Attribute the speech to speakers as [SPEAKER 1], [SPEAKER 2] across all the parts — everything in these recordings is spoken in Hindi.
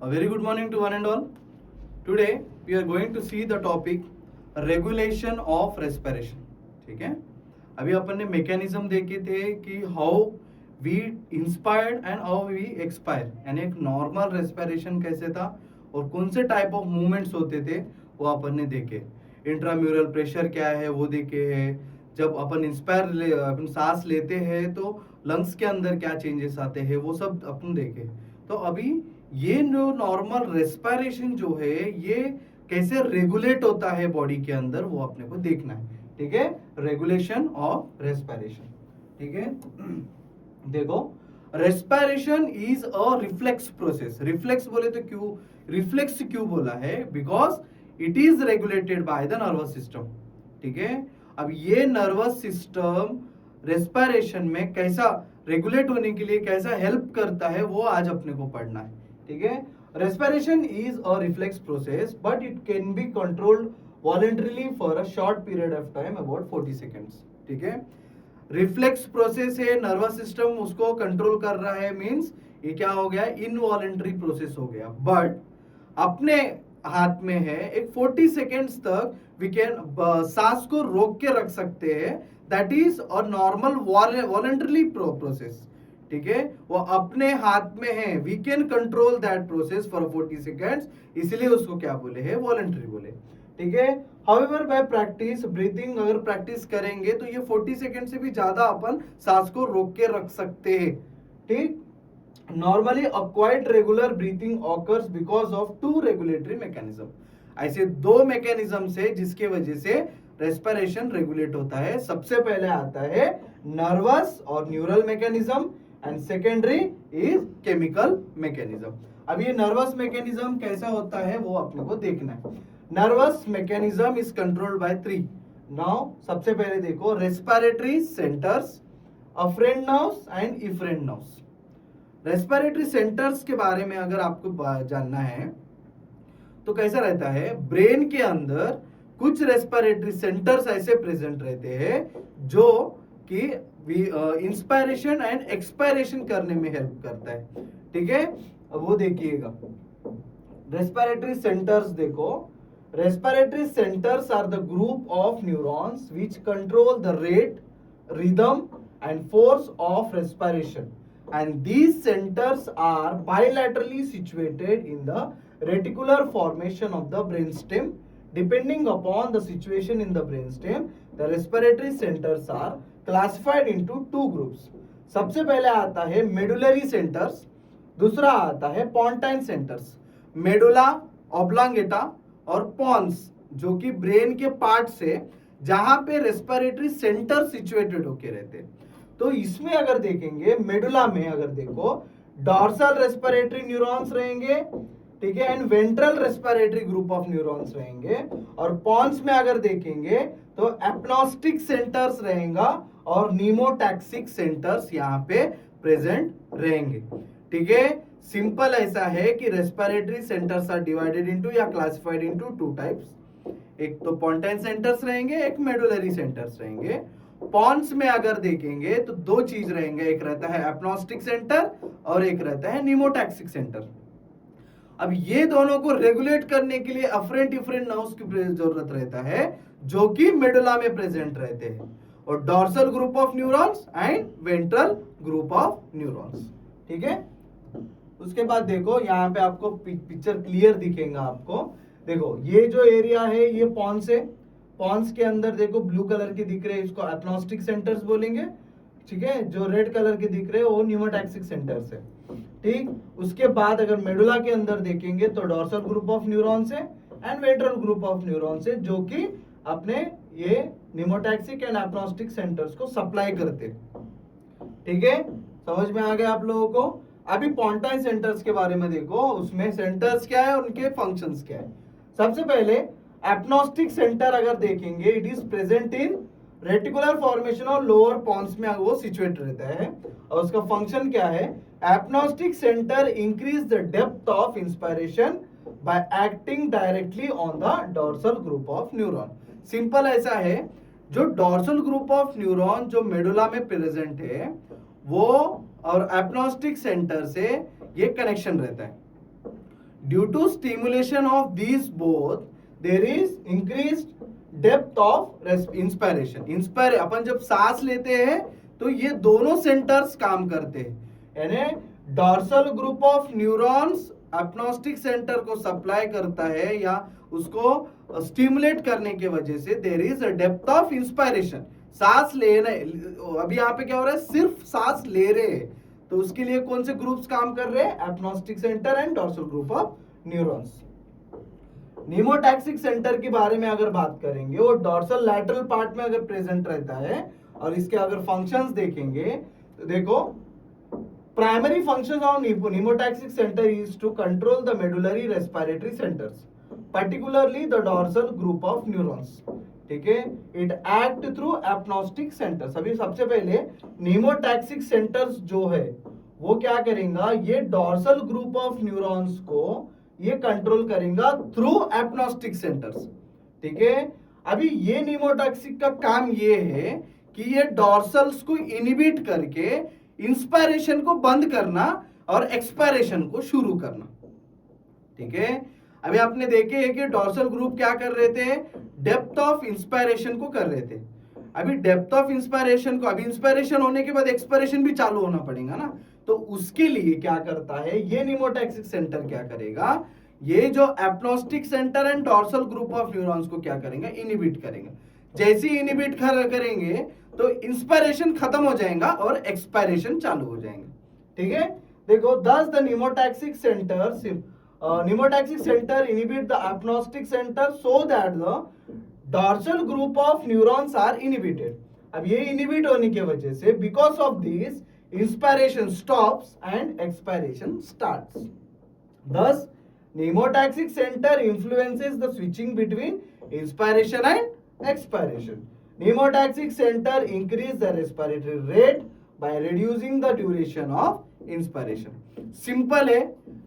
[SPEAKER 1] A very good morning to one and all. Today we are going to see the topic regulation of respiration. ठीक है, अभी अपन ने मैकेनिज्म देखे थे कि how we inspired and how we expire, यानी एक नॉर्मल रेस्पिरेशन कैसे था और कौन से टाइप ऑफ मूवमेंट्स होते थे वो अपन ने देखे. इंट्राम्यूरल प्रेशर क्या है वो देखे है. जब अपन अपन सांस लेते हैं तो लंग्स के अंदर क्या चेंजेस आते हैं वो सब अपन देखे. तो अभी ये जो नॉर्मल रेस्पिरेशन जो है ये कैसे रेगुलेट होता है बॉडी के अंदर वो अपने को देखना है. ठीक है, रेगुलेशन ऑफ रेस्पिरेशन. ठीक है, देखो respiration is a reflex process. Reflex बोले तो क्यों रिफ्लेक्स क्यों बोला है? Because it is regulated by the nervous system. ठीक है, अब ये नर्वस सिस्टम रेस्पिरेशन में कैसा रेगुलेट होने के लिए कैसा हेल्प करता है वो आज अपने को पढ़ना है. ठीक है, respiration is a reflex process but it can be controlled voluntarily for a short period of time about 40 seconds. ठीक है, रिफ्लेक्स प्रोसेस है, नर्वस सिस्टम उसको कंट्रोल कर रहा है, मींस ये क्या हो गया, इनवॉलंटरी प्रोसेस हो गया. बट अपने हाथ में है, एक 40 सेकेंड्स तक वी कैन सांस को रोक के रख सकते हैं. That is a normal voluntary process. ठीक है, वो अपने हाथ में है, we can control that process for 40 seconds, इसलिए उसको क्या बोले है, वॉलंटरी बोले. ठीक है, हाउएवर बाय प्रैक्टिस ब्रीथिंग अगर प्रैक्टिस करेंगे तो ये 40 सेकेंड से भी ज्यादा अपन सांस को रोक के रख सकते हैं. ठीक, normally a quite regular breathing occurs because of two regulatory mechanism. ऐसे दो मैकेनिज्म से जिसके वजह से रेस्पिरेशन रेगुलेट होता है. सबसे पहले आता है नर्वस और neural mechanism and secondary is chemical mechanism. अब ये नर्वस मैकेनिज्म कैसा होता है वो अपने को देखना है. Nervous mechanism is controlled by 3. Now सबसे पहले देखो respiratory centres, afferent nerves and efferent nerves. Respiratory centres के बारे में अगर आपको जानना है तो कैसा रहता है, ब्रेन के अंदर कुछ रेस्पिरेटरी सेंटर्स ऐसे प्रेजेंट रहते हैं जो कि इंस्पायरेशन एंड एक्सपायरेशन करने में हेल्प करता है. ठीक है, वो देखिएगा रेस्पिरेटरी सेंटर्स. देखो respiratory centres are the group of neurons which control the rate, rhythm and force of respiration, and these centers are bilaterally situated in the reticular formation of the brainstem. Depending upon the situation in the brainstem, the respiratory centers are classified into two groups. सबसे पहले आता है मेडुलरी सेंटर्स, दूसरा आता है पोंटाइन सेंटर्स. मेडुला ऑब्लांगेटा और पॉन्स जो कि ब्रेन के पार्ट से जहां पे रेस्पिरेटरी सेंटर सिचुएटेड होके रहते हैं. तो इसमें अगर देखेंगे मेडुला में अगर देखो डॉर्सल रेस्पिरेटरी न्यूरॉन्स रहेंगे. ठीक है, and ventral respiratory group of neurons रहेंगे. और पॉन्स में अगर देखेंगे तो एप्नॉस्टिक सेंटर्स रहेगा और नीमोटैक्सिक सेंटर्स यहाँ पे प्रेजेंट रहेंगे. ठीक है, सिंपल ऐसा है कि respiratory centres are divided into या क्लासिफाइड इनटू टू टाइप्स. एक तो पोंटाइन सेंटर्स रहेंगे, एक मेडुलरी सेंटर्स रहेंगे. पॉन्स में अगर देखेंगे तो दो चीज रहेंगे, एक रहता है एप्नॉस्टिक सेंटर और एक रहता है नीमोटैक्सिक सेंटर. अब ये दोनों को रेगुलेट करने के लिए अफरेंट इफरेंट नर्व्स की जरूरत रहता है जो कि मेडुला में प्रेजेंट रहते हैं, और dorsal group of neurons and ventral group of neurons. ठीक है, उसके बाद देखो यहाँ पे आपको पिक्चर क्लियर दिखेगा आपको. देखो ये जो एरिया है ये पॉन्स है. पॉन्स के अंदर देखो ब्लू कलर के दिख रहे हैं, इसको एप्नॉस्टिक सेंटर्स बोलेंगे. ठीक है, जो रेड कलर के दिख रहे हैं वो न्यूमोटैक्सिक सेंटर्स है. ठीक, उसके बाद अगर मेडुला के अंदर देखेंगे तो डॉर्सल ग्रुप ऑफ न्यूरॉन्स है and ventral group of neurons है जो कि अपने ये न्यूमोटैक्सिक एंड एप्नॉस्टिक सेंटर्स को सप्लाई करते. ठीक है, समझ में आ गया आप लोगों को. अभी पोंटाइन सेंटर्स के बारे में देखो, उसमें सेंटर्स क्या है, उनके फंक्शंस क्या है. सबसे पहले एप्नॉस्टिक सेंटर अगर देखेंगे it is present in reticular formation और लोअर पॉन्स में वो सिचुएट रहता है. और उसका फंक्शन क्या है, apneustic centre increase the depth of inspiration by acting directly on the dorsal group of neuron. Simple ऐसा है, जो डॉर्सल ग्रुप ऑफ न्यूरॉन जो मेडुला में प्रेजेंट है वो और एप्नॉस्टिक सेंटर से ये कनेक्शन रहता है. Due to stimulation of these both there is increased depth of inspiration. Inspire अपन जब सांस लेते हैं तो ये दोनों सेंटर्स काम करते हैं, यानी dorsal group of neurons apneustic centre को सप्लाई करता है या उसको स्टिमुलेट करने के वजह से there is a depth of inspiration. सांस लेने, अभी यहाँ पे क्या हो रहा है, सिर्फ सांस ले रहे हैं, तो उसके लिए कौन से ग्रुप्स काम कर रहे हैं, apneustic centre and dorsal group of neurons. Pneumotaxic centre के बारे में अगर बात करेंगे, वो डॉर्सल लैटरल पार्ट में अगर प्रेजेंट रहता है, और इसके अगर फंक्शंस देखेंगे तो देखो, primary functions of pneumotaxic centre is to control the medullary respiratory centres, particularly the dorsal group of neurons, ठीक है। It act through apneustic centres. अभी सबसे पहले नीमोटैक्सिक सेंटर्स जो है वो क्या करेगा, ये डॉर्सल ग्रुप ऑफ न्यूरॉन्स को ये कंट्रोल करेगा थ्रू एपनॉस्टिक सेंटर्स, ठीक है। अभी ये नीमोटैक्सिक का काम ये है कि ये डॉर्सल्स को इनिबिट करके इंस्पायरेशन को बंद करना और एक्सपायरेशन को शुरू करना, ठीक है। अभी आपने देखे है कि डॉर्सल ग्रुप क्या कर रहे थे, डेप्थ ऑफ इंस्पायरेशन को कर रहे थे। अभी डेप्थ ऑफ इंस्पायरेशन को, अभी इंस्पायरेशन होने के बाद एक्सपायरेशन भी चालू होना पड़ेगा ना, तो उसके लिए क्या करता है ये नीमोटैक्सिक सेंटर, क्या करेगा, ये जो apneustic centre and dorsal group of neurons को क्या करेंगे, इनिबिट करेंगे। जैसे ही इनिबिट करेंगे तो इंस्पायरेशन खत्म हो जाएगा और एक्सपायरेशन चालू हो जाएंगे, ठीक है। देखो, दस the pneumotaxic centre pneumotactic center inhibit the apnostic center so that the dorsal group of neurons are inhibited। अब ये inhibit होने की वजह से because of this inspiration stops and expiration starts। Thus pneumotactic center influences the switching between inspiration and expiration। Pneumotactic center increase the respiratory rate by reducing the duration of inspiration. Simple है,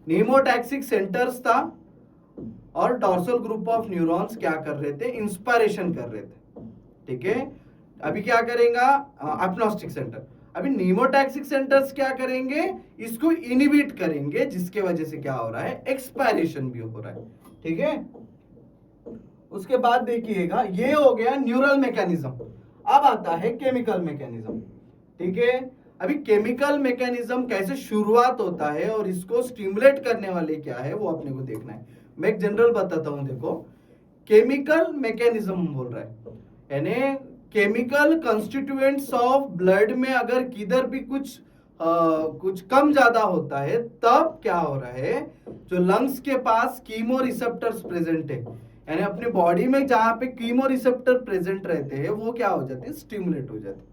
[SPEAKER 1] नीमोटैक्सिक सेंटर्स था और डॉर्सल ग्रुप ऑफ न्यूरॉन्स क्या कर रहे थे, इंस्पायरेशन कर रहे थे, ठीक है। अभी क्या करेगा एपनॉस्टिक सेंटर, अभी नीमोटैक्सिक सेंटर्स क्या करेंगे, इसको इनिबिट करेंगे, जिसके वजह से क्या हो रहा है, एक्सपायरेशन भी हो रहा है, ठीक है। उसके बाद देखिएगा, ये हो गया न्यूरल मैकेनिज्म। अब आता है केमिकल मैकेनिज्म, ठीक है। अभी केमिकल मैकेनिज्म कैसे शुरुआत होता है और इसको स्टिमुलेट करने वाले क्या है वो अपने को देखना है। मैं एक जनरल बताता हूं, देखो, केमिकल मैकेनिज्म बोल रहा है, यानी केमिकल कंस्टिट्यूएंट्स ऑफ ब्लड में अगर किधर भी कुछ कम ज्यादा होता है, तब क्या हो रहा है, जो लंग्स के पास कीमो रिसेप्टर्स प्रेजेंट है, यानी अपने बॉडी में जहां पे कीमो रिसेप्टर प्रेजेंट रहते हैं, वो क्या हो जाते हैं, स्टिमुलेट हो जाते हैं,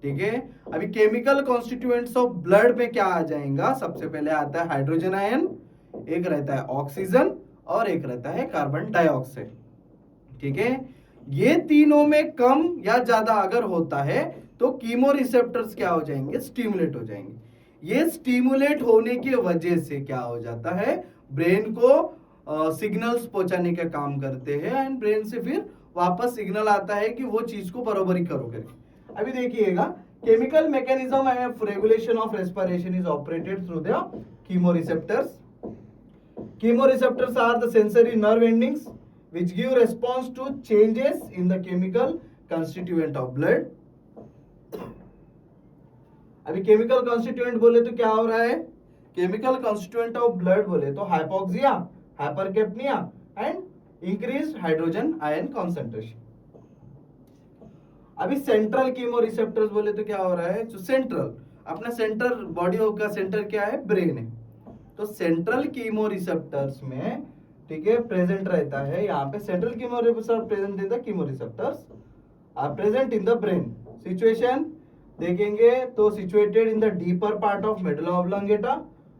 [SPEAKER 1] ठीक है। अभी केमिकल कॉन्स्टिट्यूएंट्स ऑफ ब्लड में क्या आ जाएगा, सबसे पहले आता है हाइड्रोजन आयन, एक रहता है ऑक्सीजन और एक रहता है कार्बन डाइऑक्साइड, ठीक है। ये तीनों में कम या ज्यादा अगर होता है तो कीमो रिसेप्टर्स क्या हो जाएंगे, स्टिमुलेट हो जाएंगे। ये स्टिमुलेट होने की वजह से क्या हो जाता है, ब्रेन को सिग्नल्स पहुंचाने का काम करते हैं एंड ब्रेन से फिर वापस सिग्नल आता है कि वो चीज को बराबरी करो करके। अभी देखिएगा, chemical mechanism and regulation of respiration is operated through the chemoreceptors. Chemoreceptors are the sensory nerve endings which give response to changes in the chemical constituent of blood। अभी केमिकल कॉन्स्टिट्यूएंट बोले तो क्या हो रहा है, केमिकल कॉन्स्टिट्यूएंट ऑफ ब्लड बोले तो hypoxia, hypercapnia and increased hydrogen ion concentration. अभी सेंट्रल कीमोरिसेप्टर्स बोले तो क्या हो रहा है, जो सेंट्रल अपना सेंटर बॉडी का सेंटर क्या है, ब्रेन है, तो सेंट्रल कीमोरिसेप्टर्स में, ठीक है, प्रेजेंट रहता है। यहाँ पे central chemoreceptor present in the chemoreceptors are present in the brain. Situation देखेंगे तो situated in the deeper part of medulla oblongata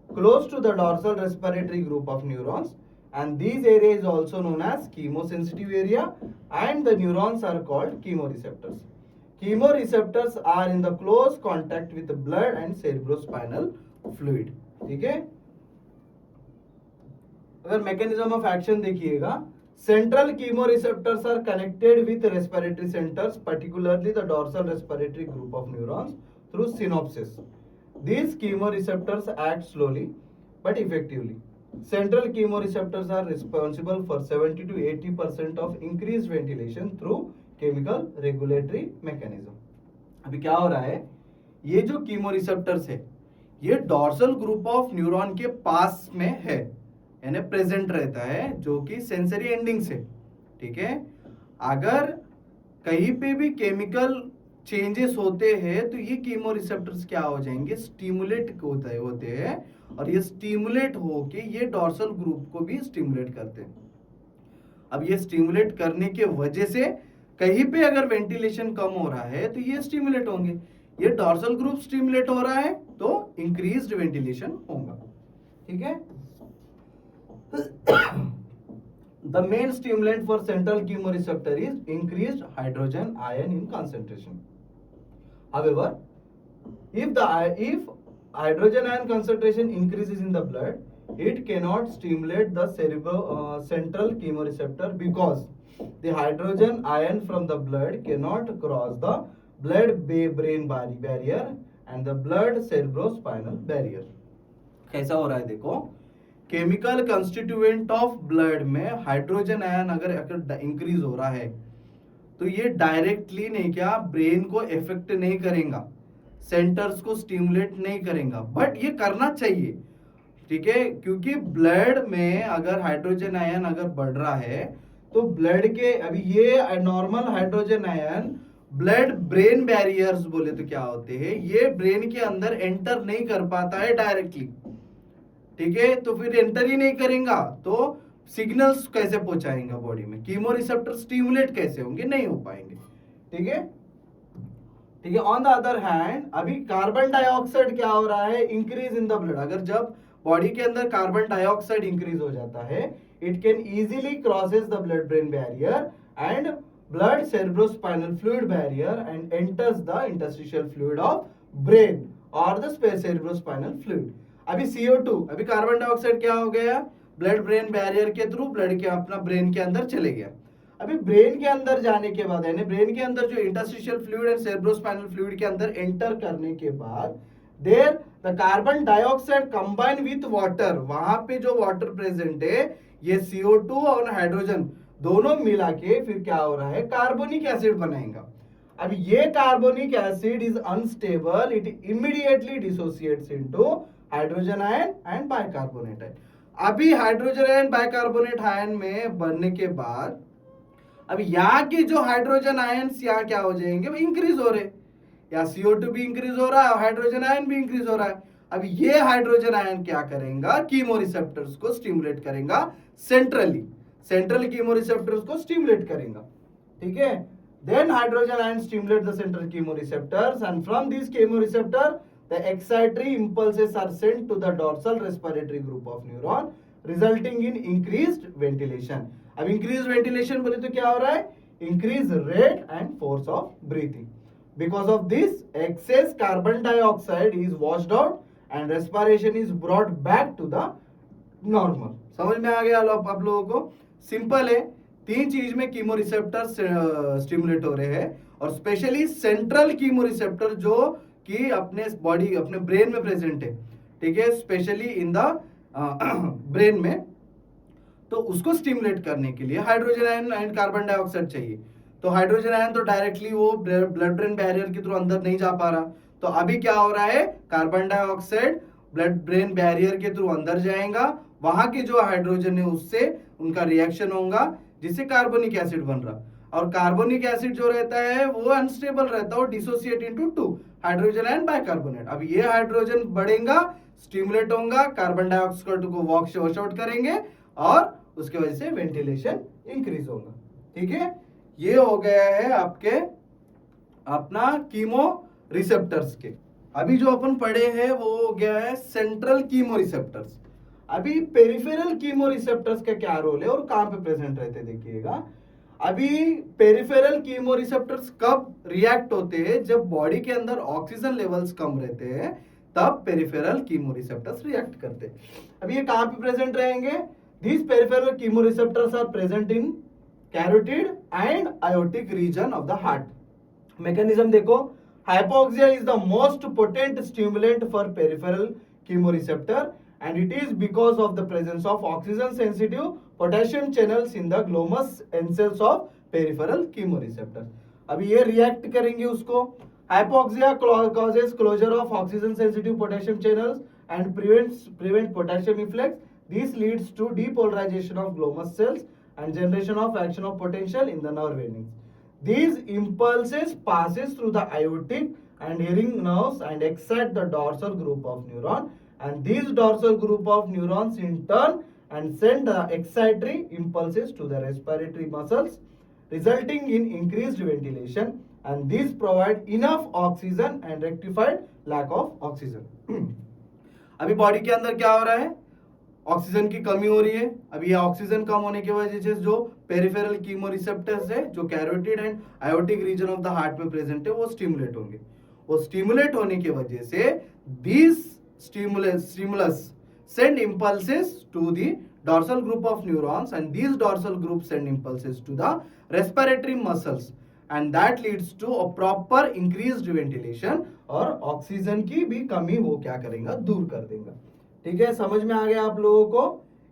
[SPEAKER 1] close to the dorsal respiratory group of neurons and these area is also known as chemosensitive area and the neurons are called chemoreceptors। Chemoreceptors are in the close contact with the blood and cerebrospinal fluid, ठीक है। अगर मैकेनिज्म ऑफ एक्शन देखिएगा, central chemoreceptors are connected with respiratory centres, particularly the dorsal respiratory group of neurons through synapses। These chemoreceptors act slowly but effectively। Central chemoreceptors are responsible for 70 to 80% of increased ventilation through chemical regulatory mechanism. अभी क्या हो रहा है, ये जो कीमोरिसेप्टर्स है ये डॉर्सल ग्रुप ऑफ न्यूरॉन के पास में है, यानी प्रेजेंट रहता है, जो कि सेंसरी एंडिंग से, ठीक है। अगर कहीं पे भी केमिकल चेंजेस होते हैं तो ये कीमोरिसेप्टर्स क्या हो जाएंगे, स्टिमुलेट होते हैं, और ये स्टिमुलेट होके ये डॉर्सल ग्रुप को भी स्टिमुलेट करते हैं। अब ये स्टिमुलेट करने के वजह से कहीं पे अगर वेंटिलेशन कम हो रहा है तो ये स्टिमुलेट होंगे, ये डॉर्सल ग्रुप स्टिमुलेट हो रहा है तो इंक्रीज्ड वेंटिलेशन होगा, ठीक है। The main stimulant for central chemoreceptor is increased hydrogen ion in concentration. However, if hydrogen ion concentration increases in the blood, it cannot stimulate the central chemoreceptor because the hydrogen ion from the blood cannot cross the blood-brain barrier and the blood-cerebrospinal barrier. कैसा हो रहा है देखो, केमिकल कंस्टिट्यूएंट ऑफ ब्लड में हाइड्रोजन आयन अगर इंक्रीज हो रहा है तो ये डायरेक्टली नहीं क्या ब्रेन को इफेक्ट नहीं करेगा, सेंटर्स को स्टिमुलेट नहीं करेगा, बट ये करना चाहिए, ठीक है। क्योंकि ब्लड में अगर हाइड्रोजन आयन अगर बढ़ रहा है तो ब्लड के, अभी ये normal hydrogen ion blood brain barriers बोले तो क्या होते हैं, ये ब्रेन के अंदर एंटर नहीं कर पाता है डायरेक्टली, ठीक है। तो फिर एंटर ही नहीं करेगा तो सिग्नल्स कैसे पहुंचाएंगे बॉडी में, कीमोरिसेप्टर स्टिमुलेट कैसे होंगे, नहीं हो पाएंगे, ठीक है, ठीक है। ऑन द अदर हैंड अभी कार्बन डाइऑक्साइड क्या हो रहा है, इंक्रीज इन द ब्लड। अगर जब बॉडी के अंदर कार्बन डाइऑक्साइड इंक्रीज हो जाता है, it can easily crosses the blood brain barrier and blood cerebrospinal fluid barrier and enters the interstitial fluid of brain और द सेरेब्रोस्पाइनल फ्लूइड। अभी CO2, अभी कार्बन डाइऑक्साइड क्या हो गया, ब्लड ब्रेन बैरियर के थ्रू ब्लड के अपना ब्रेन के अंदर चले गया। अभी ब्रेन के अंदर जाने के बाद, यानी ब्रेन के अंदर जो interstitial fluid and cerebrospinal fluid के अंदर एंटर करने के बाद there the carbon dioxide combine with water, वहां पे जो वाटर प्रेजेंट है ये CO2 और हाइड्रोजन दोनों मिला के फिर क्या हो रहा है, कार्बोनिक एसिड बनाएगा। अब ये carbonic acid is unstable, it immediately dissociates into hydrogen ion and bicarbonate ion. अभी हाइड्रोजन आयन बाइकार्बोनेट आयन में बनने के बाद अब यहाँ के जो हाइड्रोजन आयन्स यहाँ क्या हो जाएंगे, वो इंक्रीज हो रहे, या CO2 भी इंक्रीज हो रहा है, हाइड्रोजन आयन भी इंक्रीज हो रहा है। अब ये हाइड्रोजन आयन क्या करेगा, कीमोरिसेप्टर्स को स्टिमुलेट करेगा, सेंट्रल कीमोरिसेप्टर्स को स्टिमुलेट करेगा, ठीक है। Then hydrogen ion stimulate the central chemoreceptors and from these chemoreceptor the excitatory impulses are sent to the dorsal respiratory group of neuron resulting in increased ventilation. अब increased ventilation बोले तो क्या हो रहा है, increased rate and force of breathing. Because of this excess carbon dioxide is washed out and respiration is brought back to the normal. समझ में आ गया आप लोगों को, सिंपल है। 3 चीज में कीमोरिसेप्टर स्टिमुलेट हो रहे हैं, और स्पेशली सेंट्रल कीमोरिसेप्टर जो कि अपने बॉडी अपने ब्रेन में प्रेजेंट है, ठीक है, स्पेशली इन द ब्रेन में, तो उसको स्टिमुलेट करने के लिए hydrogen ion and carbon dioxide चाहिए। तो हाइड्रोजन आयन तो डायरेक्टली वो ब्लड ब्रेन बैरियर के थ्रू अंदर नहीं जा पा रहा, तो अभी क्या हो रहा है, carbon dioxide blood brain barrier के थ्रू अंदर जाएगा, वहां के जो हाइड्रोजन है उससे उनका रिएक्शन होगा जिससे कार्बोनिक एसिड बन रहा, और कार्बोनिक एसिड जो रहता है वो अनस्टेबल रहता है, dissociate into 2 hydrogen and bicarbonate. अब ये हाइड्रोजन बढ़ेगा, स्टिमुलेट होगा, कार्बन डाइऑक्साइड को वॉश आउट करेंगे और उसके वजह से वेंटिलेशन इंक्रीज होगा, ठीक है। ये हो गया है आपके अपना कीमो रिसेप्टर्स के। अभी जो अपन पढ़े हैं वो हो गया है सेंट्रल कीमो रिसेप्टर्स। अभी पेरिफेरल कीमो रिसेप्टर्स का क्या रोल है और कहां पे प्रेजेंट रहते हैं, देखिएगा। अभी पेरिफेरल कीमो रिसेप्टर्स कब रिएक्ट होते हैं, जब बॉडी के अंदर ऑक्सीजन लेवल्स कम रहते हैं, तब पेरिफेरल कीमो रिसेप्टर्स रिएक्ट करते हैं। अभी ये कहां पे प्रेजेंट रहेंगे, these peripheral chemoreceptors are present in carotid and aortic region of the heart. Mechanism देखो, hypoxia is the most potent stimulant for peripheral chemoreceptor and it is because of the presence of oxygen sensitive potassium channels in the glomus and cells of peripheral chemoreceptor. अभी ये रिएक्ट करेंगे उसको. Hypoxia causes closure of oxygen sensitive potassium channels and prevent potassium efflux. This leads to depolarization of glomus cells and generation of action of potential in the nerve endings. These impulses passes through the aortic and hearing nerves and excite the dorsal group of neuron, and these dorsal group of neurons in turn and send the excitatory impulses to the respiratory muscles, resulting in increased ventilation, and these provide enough oxygen and rectified lack of oxygen. अभी बॉडी के अंदर क्या हो रहा है, ऑक्सीजन की कमी हो रही है. अभी ये ऑक्सीजन कम होने की वजह से जो पेरिफेरल कीमोरिसेप्टर्स है जो carotid and aortic region of the heart में प्रेजेंट है वो स्टिमुलेट होंगे. वो स्टिमुलेट होने की वजह से these stimulus send impulses to the dorsal group of neurons, and these dorsal groups send impulses to the respiratory muscles, and that leads to a proper increased ventilation, और ऑक्सीजन की भी कमी वो क्या करेगा, दूर कर देगा. ठीक है, समझ में आ गया आप लोगों को.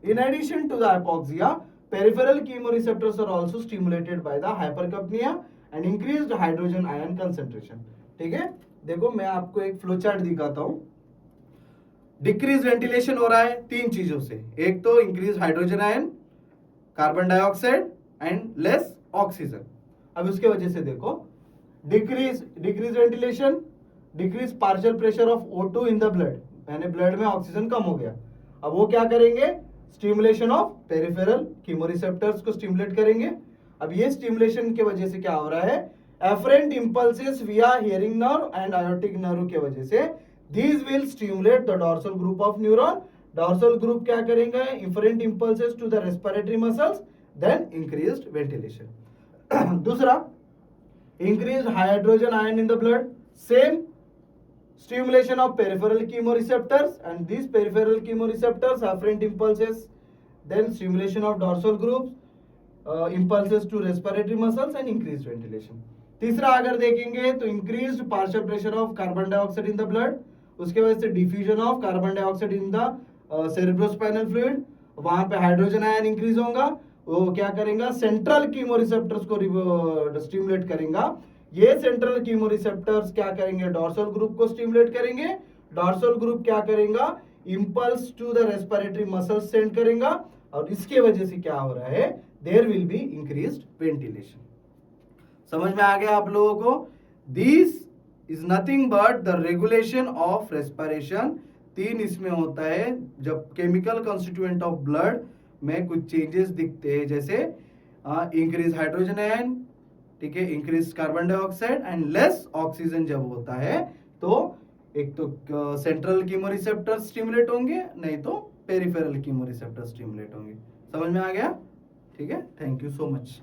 [SPEAKER 1] In addition to the hypoxia, peripheral chemoreceptors are also stimulated by the hypercapnia and increased hydrogen ion concentration. ठीक है, देखो मैं आपको एक फ्लो चार्ट दिखाता हूं. डिक्रीज वेंटिलेशन हो रहा है तीन चीजों से. एक तो increase hydrogen ion, carbon dioxide and less oxygen. अब उसके वजह से देखो decrease ventilation, decrease partial pressure of O2 in the blood, यानी ब्लड में ऑक्सीजन कम हो गया. अब वो क्या करेंगे, स्टिमुलेशन ऑफ पेरिफेरल कीमोरिसेप्टर्स को स्टिमुलेट करेंगे. अब ये स्टिमुलेशन की वजह से क्या हो रहा है, एफरेंट इंपल्सेस विया hearing nerve and aortic nerve की वजह से these will stimulate the dorsal group of neuron. dorsal group क्या करेंगे, efferent impulses to the respiratory muscles, then increased ventilation. दूसरा, increased hydrogen ion in the blood, same stimulation of peripheral chemoreceptors, and these peripheral chemoreceptors afferent impulses, then stimulation of dorsal groups, impulses to respiratory muscles and increased ventilation. तीसरा अगर देखेंगे तो increased partial pressure of carbon dioxide in the blood, उसके वजह से diffusion of carbon dioxide in the cerebrospinal fluid, वहां पे हाइड्रोजन आयन इंक्रीज होगा. वो क्या करेगा, सेंट्रल कीमोरिसेप्टर्स को स्टिमुलेट करेगा. ये सेंट्रल कीमोरिसेप्टर्स क्या करेंगे, डॉर्सल ग्रुप को स्टिमुलेट करेंगे. डॉर्सल ग्रुप क्या करेगा, impulse to the respiratory muscles send करेगा, और इसके वजह से क्या हो रहा है, there will be increased ventilation. समझ में आ गया आप लोगों को. This is nothing but the regulation of respiration. तीन इसमें होता है जब केमिकल कॉन्स्टिट्यूएंट ऑफ ब्लड में कुछ चेंजेस दिखते हैं, जैसे इंक्रीज हाइड्रोजन आयन, ठीक है, increase carbon dioxide and less oxygen जब होता है, तो एक तो सेंट्रल कीमोरिसेप्टर स्टिमुलेट होंगे, नहीं तो पेरिफेरल कीमोरिसेप्टर स्टिमुलेट होंगे. समझ में आ गया? ठीक है, थैंक यू सो मच.